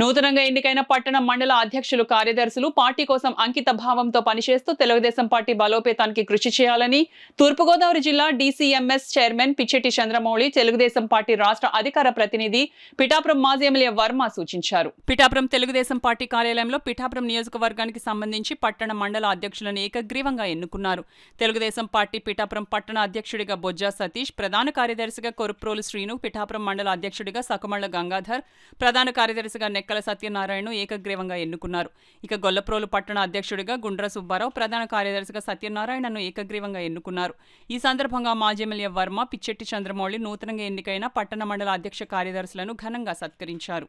నూతనంగా ఎన్నికైన పట్టణ మండల అధ్యక్షులు కార్యదర్శులు పార్టీ కోసం అంకిత భావంతో పనిచేస్తూ తెలుగుదేశం పార్టీ బలోపేతానికి కృషి చేయాలని తూర్పుగోదావరి జిల్లా DCMS chairman Pichetti Chandramouli Telugudesam party రాష్ట్ర అధికార ప్రతినిధి పిఠాపురం మాజీ ఎమ్మెల్యే వర్మ సూచించారు. పిఠాపురం తెలుగుదేశం పార్టీ కార్యాలయంలో పిఠాపురం నియోజకవర్గానికి సంబంధించి పట్టణ మండల అధ్యక్షులను ఏకగ్రీవంగా ఎన్నుకున్నారు. తెలుగుదేశం పార్టీ పిఠాపురం పట్టణ అధ్యక్షుడిగా బొజ్జా సతీష్, ప్రధాన కార్యదర్శిగా కొరుప్రోలు శ్రీను, పిఠాపురం మండల అధ్యక్షుడిగా సకమళ్ల గంగాధర్, ప్రధాన కార్యదర్శిగా నెక్కల సత్యనారాయణ ఏకగ్రీవంగా ఎన్నుకున్నారు. ఇక గొల్లప్రోలు పట్టణ అధ్యక్షుడిగా గుండ్ర సుబ్బారావు, ప్రధాన కార్యదర్శిగా సత్యనారాయణను ఏకగ్రీవంగా ఎన్నుకున్నారు. ఈ సందర్భంగా మాజీ ఎమ్మెల్యే వర్మ, పిచ్చెట్టి చంద్రమౌళి నూతనంగా ఎన్నికైన పట్టణ మండల అధ్యక్ష కార్యదర్శులను ఘనంగా సత్కరించారు.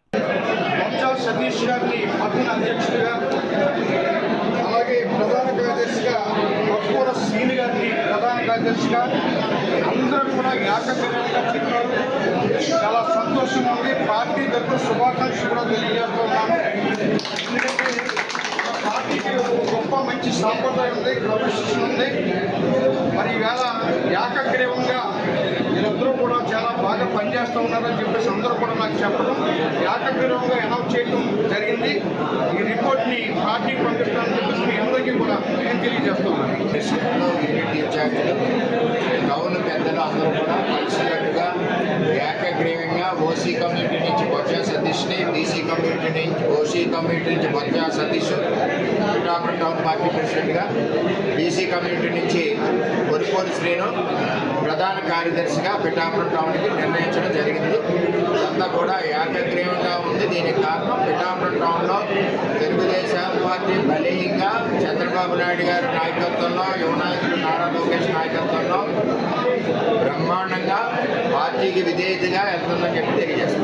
అందరూ కూడా ఏకగ్రీవంగా చెప్పారు. చాలా సంతోషంగా ఉంది. పార్టీ తరఫున శుభాకాంక్షలు కూడా తెలియజేస్తూ ఉన్నాను. ఎందుకంటే పార్టీకి గొప్ప మంచి సాంప్రదాయం ఉంది, క్రమశిక్షణ ఉంది. మరి ఈవేళ ఏకగ్రీవంగా వీళ్ళందరూ కూడా చాలా బాగా పనిచేస్తూ ఉన్నారని చెప్పేసి అందరూ కూడా నాకు చెప్పడం, ఏకగ్రీవంగా అనౌన్స్ చేయడం జరిగింది. ఈ రిపోర్ట్ని పార్టీకి పంపిస్తానని చెప్పేసి మీ అందరికీ కూడా నేను తెలియజేస్తున్నాను. గౌరవ పెద్దలు అందరూ కూడా కలిసికట్టుగా ఏకగ్రీవంగా ఓసీ కమ్యూనిటీ నుంచి బొజ్జా సతీష్ని, బీసీ కమ్యూనిటీ నుంచి ఓసీ కమ్యూనిటీ నుంచి బొజ్జా సతీష్ పిఠాపురం టౌన్ పార్టీ ప్రెసిడెంట్గా, బీసీ కమ్యూనిటీ నుంచి కొరుప్రోలు శ్రీను ప్రధాన కార్యదర్శిగా పిఠాపురం టౌన్కి నిర్ణయించడం జరిగింది. ఇదంతా కూడా ఏకగ్రీవంగా ఉంది. దీనికి కారణం పిఠాపురం టౌన్లో తెలుగుదేశం పార్టీ బలీయంగా చంద్రబాబు నాయుడు గారి నాయకత్వంలో, యువ నాయకుడు నారా లోకేష్ నాయకత్వంలో బ్రహ్మాండంగా పార్టీకి విధేయతగా వెళ్తుందని చెప్పి తెలియజేస్తారు.